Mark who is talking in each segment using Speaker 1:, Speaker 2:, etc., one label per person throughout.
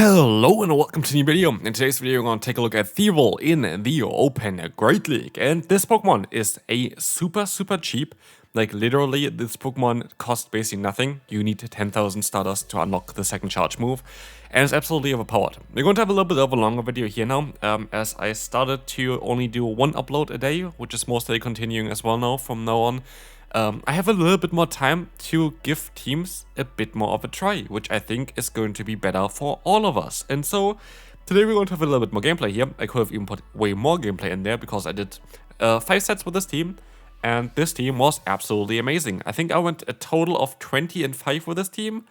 Speaker 1: Hello and welcome to a new video. In today's video, we're going to take a look at Thievul in the Open Great League. And this Pokemon is a super cheap. Like literally, this Pokemon costs basically nothing. You need 10,000 Stardust to unlock the second charge move. And it's absolutely overpowered. We're going to have a little bit of a longer video here now, as I started to only do one upload a day, which is mostly continuing as well now from now on. I have a little bit more time to give teams a bit more of a try, which I think is going to be better for all of us. And so today we're going to have a little bit more gameplay here. I could have even put way more gameplay in there because I did 5 sets with this team, and this team was absolutely amazing. I think I went a total of 20-5 with this team,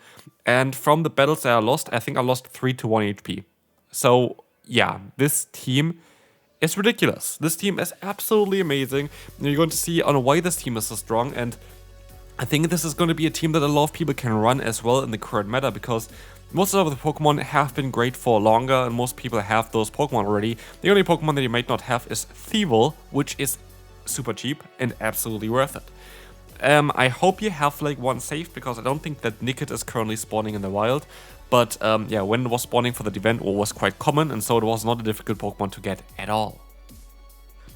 Speaker 1: and from the battles that I lost, I think I lost 3 to 1 HP. So yeah, this team is ridiculous. This team is absolutely amazing. And you're going to see on why this team is so strong, and I think this is going to be a team that a lot of people can run as well in the current meta, because most of the Pokemon have been great for longer and most people have those Pokemon already. The only Pokemon that you might not have is Thievul, which is super cheap and absolutely worth it. I hope you have like one saved, because I don't think that Nickit is currently spawning in the wild. But yeah, when it was spawning for the event, it was quite common, and so it was not a difficult Pokemon to get at all.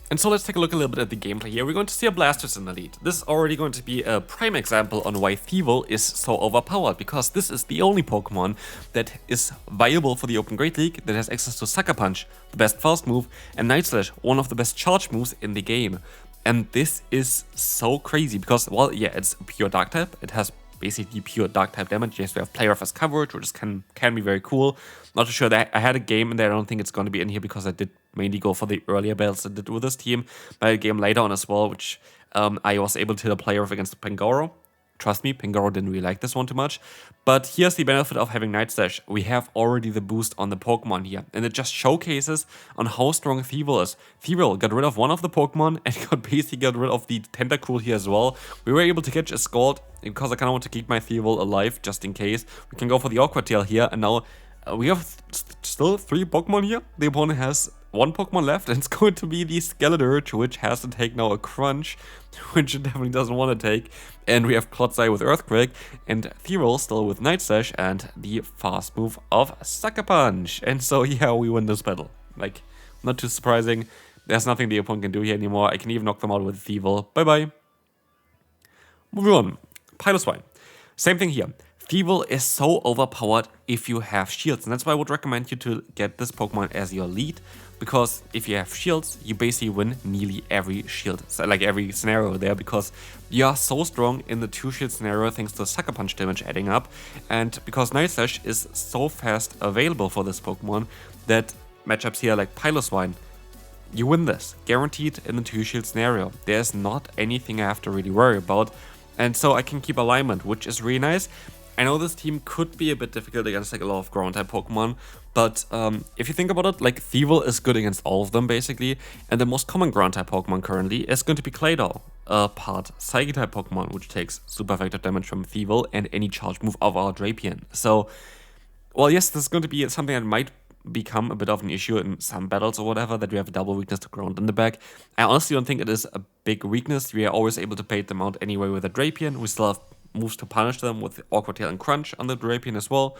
Speaker 1: And so let's take a look a little bit at the gameplay here. We're going to see a Blastoise in the lead. This is already going to be a prime example on why Thievul is so overpowered, because this is the only Pokemon that is viable for the Open Great League, that has access to Sucker Punch, the best fast move, and Night Slash, one of the best charge moves in the game. And this is so crazy because, well, yeah, it's a pure Dark type. It has basically pure Dark type damage. Yes, we have Player Fast coverage, which can be very cool. Not too sure that I had a game in there. I don't think it's going to be in here because I did mainly go for the earlier battles I did with this team. But I had a game later on as well, which I was able to hit a player off against Pangoro. Trust me, Pangoro didn't really like this one too much. But here's the benefit of having Night Slash. We have already the boost on the Pokemon here. And it just showcases on how strong Thievul is. Thievul got rid of one of the Pokemon and basically got rid of the Tentacruel here as well. We were able to catch a Scald because I kind of want to keep my Thievul alive just in case. We can go for the Awkward Tail here. And now we have still 3 Pokemon here. The opponent has 1 Pokemon left, and it's going to be the Skeletor, which has to take now a Crunch, which it definitely doesn't want to take. And we have Clodsai with Earthquake, and Thievul still with Night Slash, and the fast move of Sucker Punch. And so, yeah, we win this battle. Like, not too surprising. There's nothing the opponent can do here anymore. I can even knock them out with Thievul. Bye-bye. Moving on. Piloswine. Same thing here. Thievul is so overpowered if you have shields, and that's why I would recommend you to get this Pokemon as your lead, because if you have shields, you basically win nearly every shield, so like every scenario there, because you are so strong in the 2-shield scenario thanks to Sucker Punch damage adding up, and because Night Slash is so fast available for this Pokemon that matchups here like Piloswine, you win this, guaranteed in the 2-shield scenario. There's not anything I have to really worry about, and so I can keep alignment, which is really nice. I know this team could be a bit difficult against like a lot of ground type Pokemon, but if you think about it, like Thievul is good against all of them basically, and the most common ground type Pokemon currently is going to be Claydol, part Psychic type Pokemon, which takes super effective damage from Thievul and any charge move of our Drapion. So, well, yes, this is going to be something that might become a bit of an issue in some battles or whatever, that we have a double weakness to ground in the back. I honestly don't think it is a big weakness. We are always able to bait them out anyway with a Drapion. We still have moves to punish them with Awkward Tail and Crunch on the Drapion as well.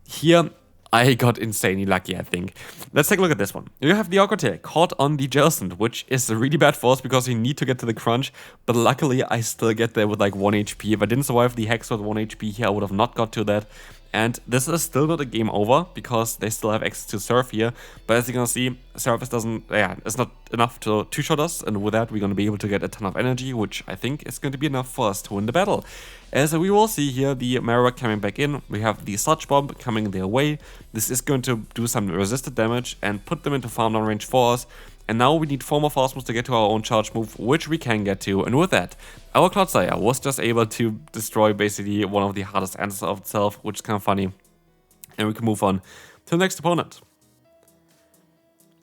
Speaker 1: Here, I got insanely lucky, I think. Let's take a look at this one. You have the Awkward Tail caught on the Jellicent, which is really bad for us because we need to get to the Crunch, but luckily I still get there with like 1 HP. If I didn't survive the Hex with 1 HP here, I would have not got to that. And this is still not a game over, because they still have access to Surf here. But as you're gonna see, Surf it's not enough to two-shot us, and with that we're gonna be able to get a ton of energy, which I think is going to be enough for us to win the battle. As we will see here, the Marowak coming back in, we have the Sludge Bomb coming their way. This is going to do some resisted damage and put them into farm down range for us. And now we need 4 more fast moves to get to our own charge move, which we can get to. And with that, our Clodsire was just able to destroy basically one of the hardest answers of itself, which is kind of funny. And we can move on to the next opponent.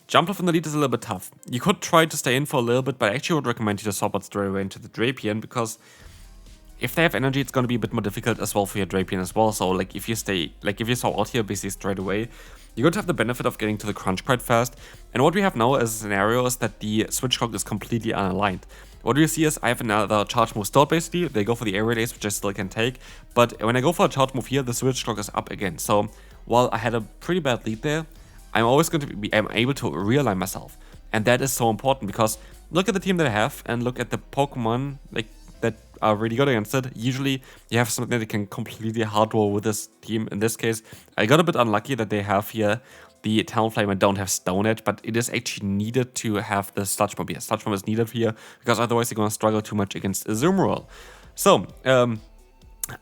Speaker 1: Jumpluff in the lead is a little bit tough. You could try to stay in for a little bit, but I actually would recommend you to swap out straight away into the Drapion, because if they have energy, it's going to be a bit more difficult as well for your Drapion as well. So like if you swap out here basically straight away, you're going to have the benefit of getting to the Crunch quite fast. And what we have now as a scenario is that the switch clock is completely unaligned. What you see is I have another charge move stored basically. They go for the air relays, which I still can take. But when I go for a charge move here, the switch clock is up again. So while I had a pretty bad lead there, I'm always going to be able to realign myself. And that is so important because look at the team that I have and look at the Pokemon like that are really good against it. Usually you have something that can completely hard roll with this team. In this case, I got a bit unlucky that they have here the Talonflame and don't have Stone Edge, but it is actually needed to have the Sludge Bomb here. Sludge Bomb is needed here because otherwise you're going to struggle too much against Azumarill. So,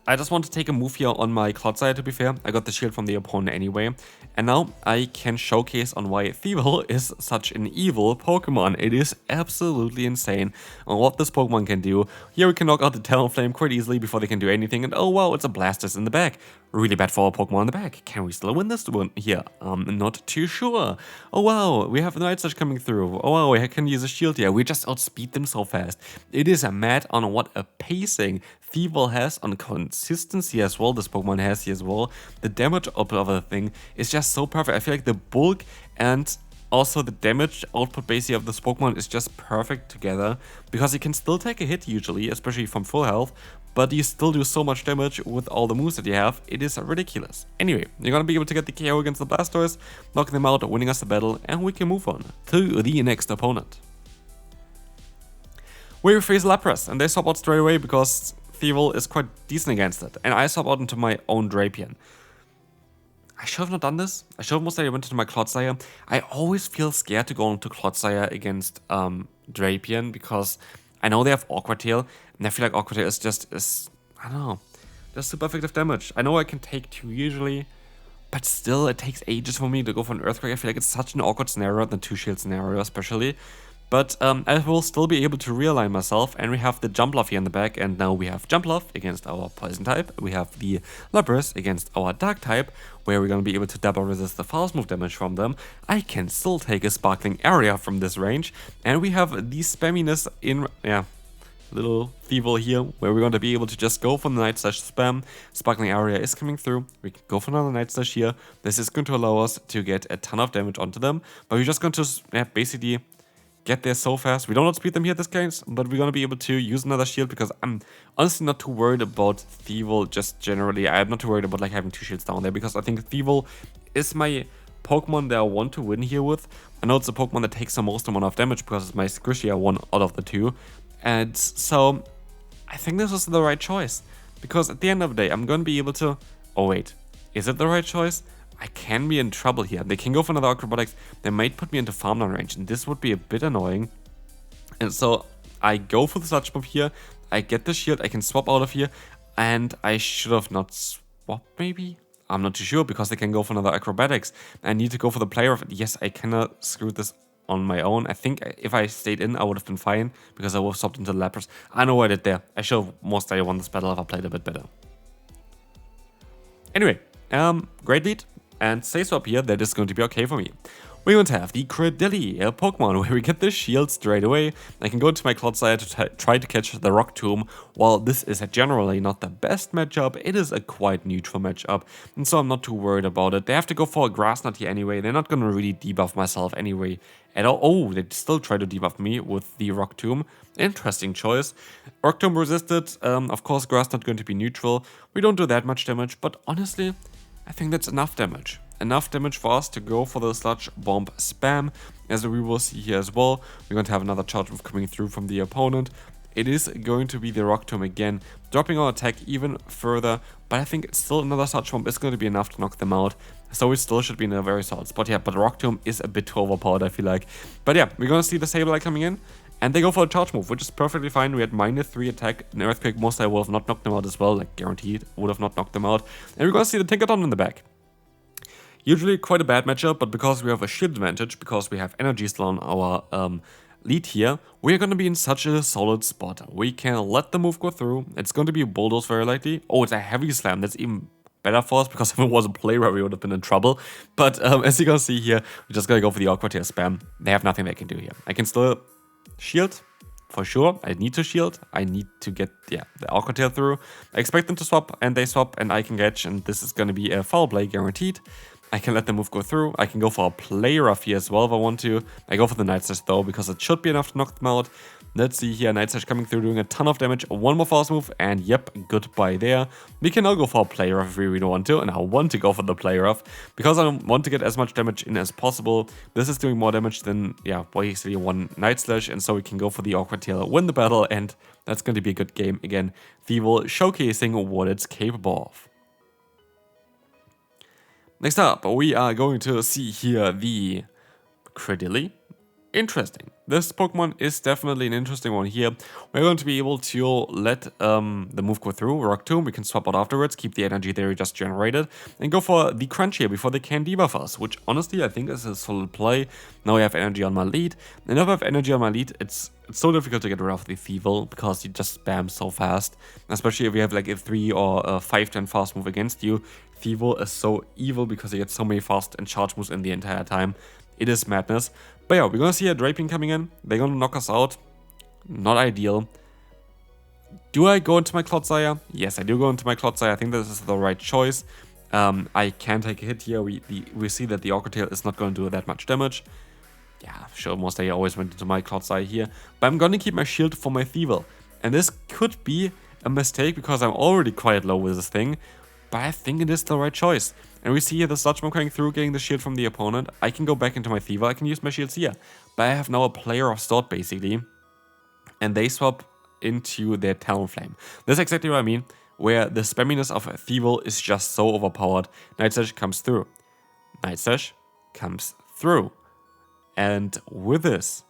Speaker 1: I just want to take a move here on my Clodsire, to be fair. I got the shield from the opponent anyway. And now I can showcase on why Thievul is such an evil Pokemon. It is absolutely insane on what this Pokemon can do. Here we can knock out the Talonflame quite easily before they can do anything. And oh wow, it's a Blastoise in the back. Really bad for our Pokemon in the back. Can we still win this one here? Not too sure. Oh wow, we have the Night Slash coming through. Oh wow, we can use a shield here. We just outspeed them so fast. It is mad on what a pacing Thievul has, on consistency as well. This Pokemon has here as well. The damage output of the thing is just so perfect. I feel like the bulk and also the damage output basically of this Pokemon is just perfect together because you can still take a hit usually, especially from full health, but you still do so much damage with all the moves that you have. It is ridiculous. Anyway, you're gonna be able to get the KO against the Blastoise, knock them out, winning us the battle, and we can move on to the next opponent. We face Lapras, and they swap out straight away because Thievul is quite decent against it, and I swap out into my own Drapion. I should have not done this. I should have most likely went into my Clodsire. I always feel scared to go into Clodsire against Drapion because I know they have Awkward Tail, and I feel like Awkward Tail is I don't know, just super effective damage. I know I can take 2 usually, but still it takes ages for me to go for an Earthquake. I feel like it's such an awkward scenario, the 2-shield scenario especially. But I will still be able to realign myself, and we have the Jumpluff here in the back, and now we have Jumpluff against our Poison type, we have the Lapras against our Dark type, where we're going to be able to double resist the fast move damage from them. I can still take a Sparkling Area from this range, and we have the spamminess in, little Thievul here, where we're going to be able to just go for the Night Slash spam. Sparkling Area is coming through, we can go for another Night Slash here. This is going to allow us to get a ton of damage onto them, but we're just going to basically get there so fast. We don't outspeed them here this case, but we're gonna be able to use another shield because I'm honestly not too worried about Thievul just generally. I'm not too worried about like having 2 shields down there because I think Thievul is my Pokemon that I want to win here with. I know it's a Pokemon that takes the most amount of damage because it's my Squishy one out of the 2. And so I think this was the right choice because at the end of the day, I'm gonna be able to... Oh wait, is it the right choice? I can be in trouble here. They can go for another Acrobatics. They might put me into Farmland range, and this would be a bit annoying. And so I go for the Sludge Bomb here. I get the shield. I can swap out of here, and I should have not swapped maybe? I'm not too sure because they can go for another Acrobatics. I need to go for the player. Yes, I cannot screw this on my own. I think if I stayed in, I would have been fine because I would have swapped into the Lapras. I know what I did there. I should have most likely won this battle if I played a bit better. Anyway, great lead. And say swap here, that is going to be okay for me. We're going to have the Credilli, a Pokemon where we get the shield straight away. I can go into my Clodsire to try to catch the Rock Tomb. While this is generally not the best matchup, it is a quite neutral matchup, and so I'm not too worried about it. They have to go for a Grass Knot here anyway. They're not going to really debuff myself anyway at all. Oh, they still try to debuff me with the Rock Tomb. Interesting choice. Rock Tomb resisted. Of course, Grass Knot going to be neutral. We don't do that much damage, but honestly, I think that's enough damage. Enough damage for us to go for the Sludge Bomb spam. As we will see here as well, we're going to have another charge move coming through from the opponent. It is going to be the Rock Tomb again, dropping our attack even further, but I think still another Sludge Bomb is going to be enough to knock them out. So we still should be in a very solid spot here, but Rock Tomb is a bit too overpowered, I feel like. But yeah, we're going to see the Sableye coming in. And they go for a charge move, which is perfectly fine. We had -3 attack. An Earthquake most I would have not knocked them out as well. Like, guaranteed, would have not knocked them out. And we're going to see the Tinkaton in the back. Usually quite a bad matchup, but because we have a shield advantage, because we have energy still on our lead here, we're going to be in such a solid spot. We can let the move go through. It's going to be a Bulldoze very likely. Oh, it's a Heavy Slam. That's even better for us, because if it was a play where we would have been in trouble. But as you can see here, we're just going to go for the Awkward Tail spam. They have nothing they can do here. I can still shield, for sure. I need to shield. I need to get the Awkward Tail through. I expect them to swap, and they swap, and I can catch, and this is going to be a foul play guaranteed. I can let the move go through. I can go for a play rough here as well if I want to. I go for the Night Slash though, because it should be enough to knock them out. Let's see here, Night Slash coming through, doing a ton of damage. One more fast move, and yep, goodbye there. We can now go for a play rough if we really want to, and I want to go for the play rough, because I want to get as much damage in as possible. This is doing more damage than, yeah, basically one Night Slash, and so we can go for the Awkward Tail, win the battle, and that's going to be a good game. Again, Thievul showcasing what it's capable of. Next up, we are going to see here the Credilly. Interesting. This Pokemon is definitely an interesting one here. We're going to be able to let the move go through, Rock Tomb, we can swap out afterwards, keep the energy there we just generated, and go for the Crunch here before they can debuff us, which honestly I think is a solid play. Now I have energy on my lead, and if I have energy on my lead, it's so difficult to get rid of the Thievul, because you just spam so fast, especially if you have like a 3 or a 5-10 fast move against you. Thievul is so evil because you get so many fast and charge moves in the entire time. It is madness. But yeah, we're gonna see a Draping coming in. They're gonna knock us out. Not ideal. Do I go into my Clodsire? Yes, I do go into my Clodsire. I think this is the right choice. I can take a hit here. We see that the Awkward Tail is not gonna do that much damage. Yeah, sure, most I always went into my Clodsire here. But I'm gonna keep my shield for my Thievul. And this could be a mistake because I'm already quite low with this thing. But I think it is the right choice. And we see here the Sludge Bomb coming through, getting the shield from the opponent. I can go back into my Thievul, I can use my shields here. But I have now a player of sort, basically. And they swap into their Talonflame. That's exactly what I mean, where the spamminess of Thievul is just so overpowered. Night Slash comes through. Night Slash comes through. And with this,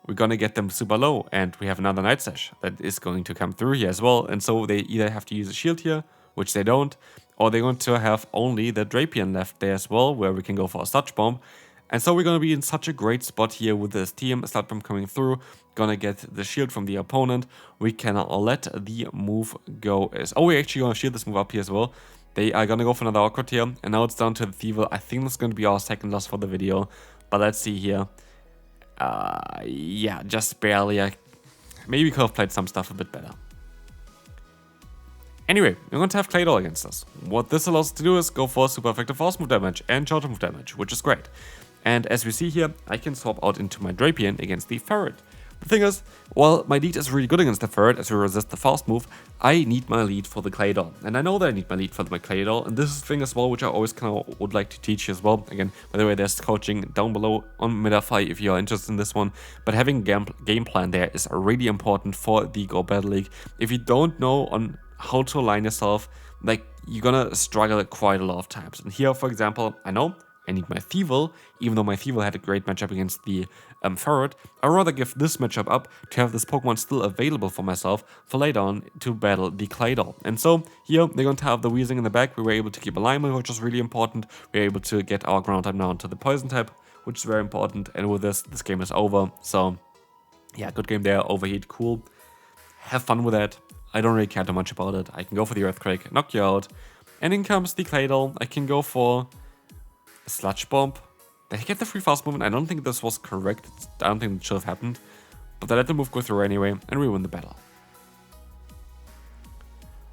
Speaker 1: we're gonna get them super low. And we have another Night Slash that is going to come through here as well. And so they either have to use a shield here, which they don't, or they're going to have only the Drapion left there as well, where we can go for a Sludge Bomb. And so we're going to be in such a great spot here with this team. Sludge Bomb coming through, gonna get the shield from the opponent. We can let the move go. We're actually gonna shield this move up here as well. They are gonna go for another Awkward Tail, and now it's down to the Thievul. I think that's gonna be our second loss for the video, but let's see here. Yeah, just barely. Maybe we could have played some stuff a bit better. Anyway, we're going to have Claydol against us. What this allows us to do is go for super effective fast move damage and charge move damage, which is great. And as we see here, I can swap out into my Drapion against the Ferret. The thing is, while my lead is really good against the Ferret as we resist the fast move, I need my lead for the Claydol. And I know that I need my lead for my Claydol, and this is the thing as well which I always kind of would like to teach you as well. Again, by the way, there's coaching down below on Metafy if you are interested in this one. But having a game plan there is really important for the Go Battle League. If you don't know on how to align yourself, like, you're gonna struggle quite a lot of times. And here, for example, I know I need my Thievul, even though my Thievul had a great matchup against the Ferret. I'd rather give this matchup up to have this Pokemon still available for myself for later on to battle the Claydol. And so here, they're going to have the Weezing in the back. We were able to keep alignment, which was really important. We were able to get our ground type now into the Poison type, which is very important. And with this game is over. So yeah, good game there. Overheat, cool. Have fun with that. I don't really care too much about it. I can go for the Earthquake, knock you out. And in comes the Claydol. I can go for a Sludge Bomb. They get the free fast movement. I don't think this was correct. I don't think it should have happened. But I let the move go through anyway, and we win the battle.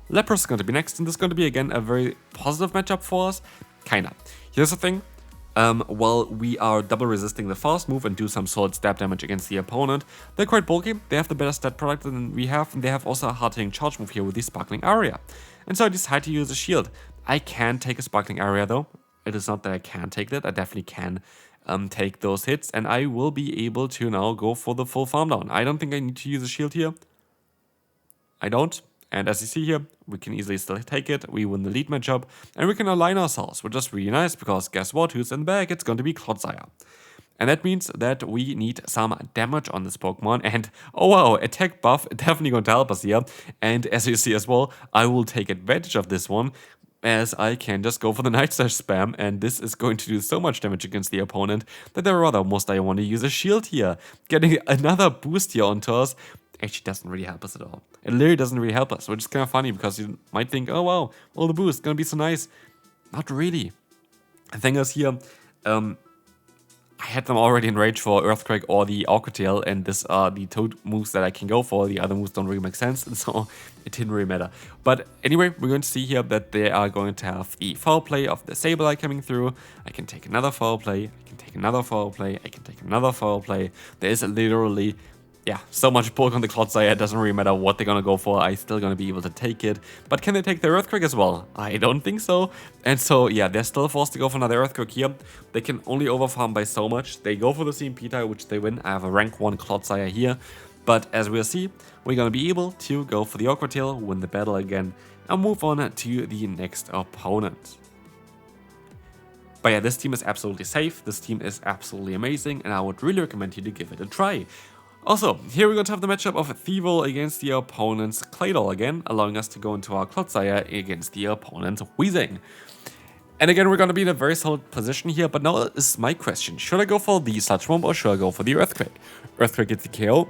Speaker 1: Lapras is going to be next, and this is going to be again a very positive matchup for us. Kinda. Here's the thing. While we are double resisting the fast move and do some solid stab damage against the opponent, they're quite bulky, they have the better stat product than we have, and they have also a hard-hitting charge move here with the Sparkling Aria. And so I decide to use a shield. I can take a Sparkling Aria though. It is not that I can't take that, I definitely can take those hits, and I will be able to now go for the full farm down. I don't think I need to use a shield here. I don't. And as you see here, we can easily still take it, we win the lead matchup, and we can align ourselves, which is really nice, because guess what, who's in the back? It's going to be Clodsire. And that means that we need some damage on this Pokemon, and oh wow, attack buff definitely going to help us here. And as you see as well, I will take advantage of this one, as I can just go for the Night Slash spam, and this is going to do so much damage against the opponent that I rather most I want to use a shield here. Getting another boost here onto us actually doesn't really help us at all. It literally doesn't really help us, which is kind of funny because you might think, oh wow, all the boost gonna be so nice. Not really. The thing is here, I had them already in range for Earthquake or the Awkward Tail, and this are the two moves that I can go for. The other moves don't really make sense, and so it didn't really matter. But anyway, we're going to see here that they are going to have the foul play of the Sableye coming through. I can take another foul play, I can take another foul play, I can take another foul play. There is literally, yeah, so much bulk on the Clodsire, it doesn't really matter what they're gonna go for, I'm still gonna be able to take it. But can they take the Earthquake as well? I don't think so. And so, yeah, they're still forced to go for another Earthquake here. They can only overfarm by so much. They go for the CMP type, which they win. I have a rank 1 Clodsire here. But as we'll see, we're gonna be able to go for the Awkward Tail, win the battle again, and move on to the next opponent. But yeah, this team is absolutely safe, this team is absolutely amazing, and I would really recommend you to give it a try. Also, here we're going to have the matchup of Thievul against the opponent's Claydol again, allowing us to go into our Clodsire against the opponent's Weezing. And again, we're going to be in a very solid position here, but now is my question. Should I go for the Sludge Bomb or should I go for the Earthquake? Earthquake gets the KO.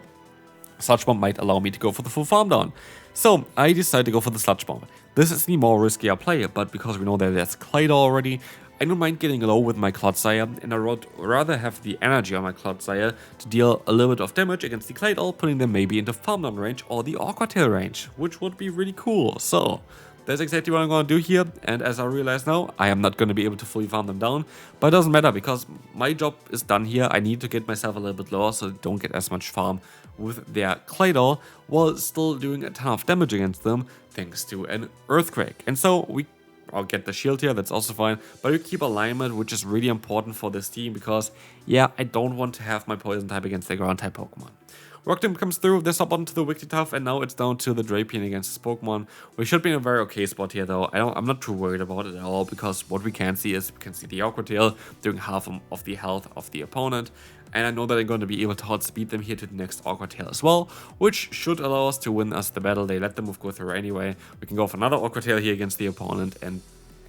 Speaker 1: Sludge Bomb might allow me to go for the full farm down. So, I decided to go for the Sludge Bomb. This is the more riskier play, but because we know that there's Claydol already, I don't mind getting low with my Clodsire, and I would rather have the energy on my Clodsire to deal a little bit of damage against the Claydol, putting them maybe into farm down range or the Awkward Tail range, which would be really cool. So, that's exactly what I'm going to do here, and as I realize now, I am not going to be able to fully farm them down, but it doesn't matter because my job is done here. I need to get myself a little bit lower so I don't get as much farm with their Claydol while still doing a ton of damage against them thanks to an Earthquake. And so I'll get the shield here, that's also fine, but we keep alignment, which is really important for this team because, yeah, I don't want to have my poison type against the ground type Pokemon. Rock Tomb comes through, they swap onto the Wigglytuff, and now it's down to the Drapion against this Pokemon. We should be in a very okay spot here though. I'm not too worried about it at all, because what we can see is we can see the Awkward Tail doing half of the health of the opponent. And I know that I'm going to be able to outspeed them here to the next Awkward Tail as well, which should allow us to win us the battle. They let the move go through anyway. We can go for another Awkward Tail here against the opponent, and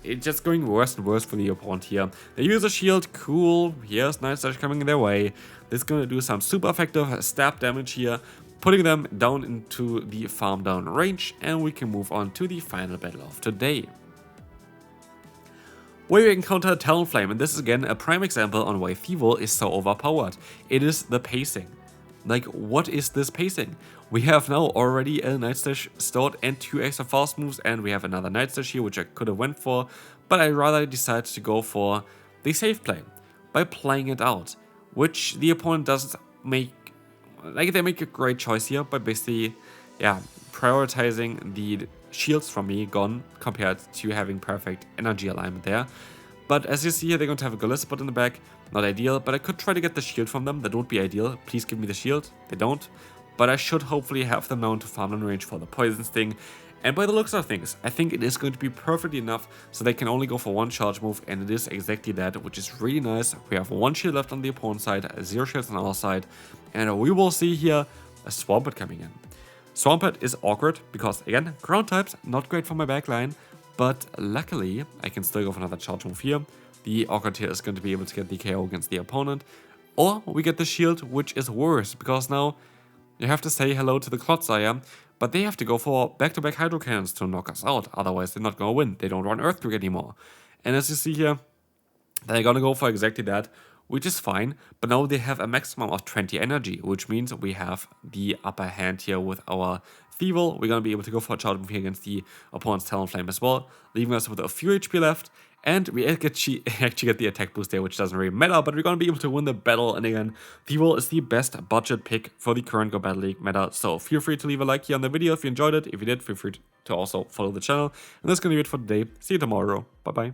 Speaker 1: it's just going worse and worse for the opponent here. They use a shield, cool, here's Night Slash coming their way. This is going to do some super effective stab damage here, putting them down into the farm down range, and we can move on to the final battle of today, where we encounter Talonflame, and this is again a prime example on why Thievul is so overpowered. It is the pacing. Like, what is this pacing? We have now already a Night Slash stored and 2 extra fast moves, and we have another Night Slash here, which I could have went for, but I rather decided to go for the safe play by playing it out, which the opponent doesn't make. Like, they make a great choice here by basically, yeah, prioritizing the shields from me gone compared to having perfect energy alignment there. But as you see here, they're going to have a Golisopod in the back. Not ideal, but I could try to get the shield from them. That would be ideal. Please give me the shield. They don't. But I should hopefully have them now into farm down range for the Poison Sting. And by the looks of things, I think it is going to be perfectly enough so they can only go for one charge move, and it is exactly that, which is really nice. We have 1 shield left on the opponent's side, 0 shields on our side, and we will see here a Swampert coming in. Swampert is awkward because, again, ground types, not great for my backline, but luckily I can still go for another charge move here. The Awkward Tail is going to be able to get the KO against the opponent, or we get the shield, which is worse because now you have to say hello to the Clodsire, but they have to go for back-to-back Hydro Cannons to knock us out, otherwise they're not going to win. They don't run Earthquake anymore. And as you see here, they're going to go for exactly that, which is fine, but now they have a maximum of 20 energy, which means we have the upper hand here with our Thievul. We're going to be able to go for a charge move here against the opponent's Talonflame as well, leaving us with a few HP left. And we actually get the attack boost there, which doesn't really matter, but we're going to be able to win the battle. And again, Thievul is the best budget pick for the current Go Battle League meta. So feel free to leave a like here on the video if you enjoyed it. If you did, feel free to also follow the channel. And that's going to be it for today. See you tomorrow. Bye-bye.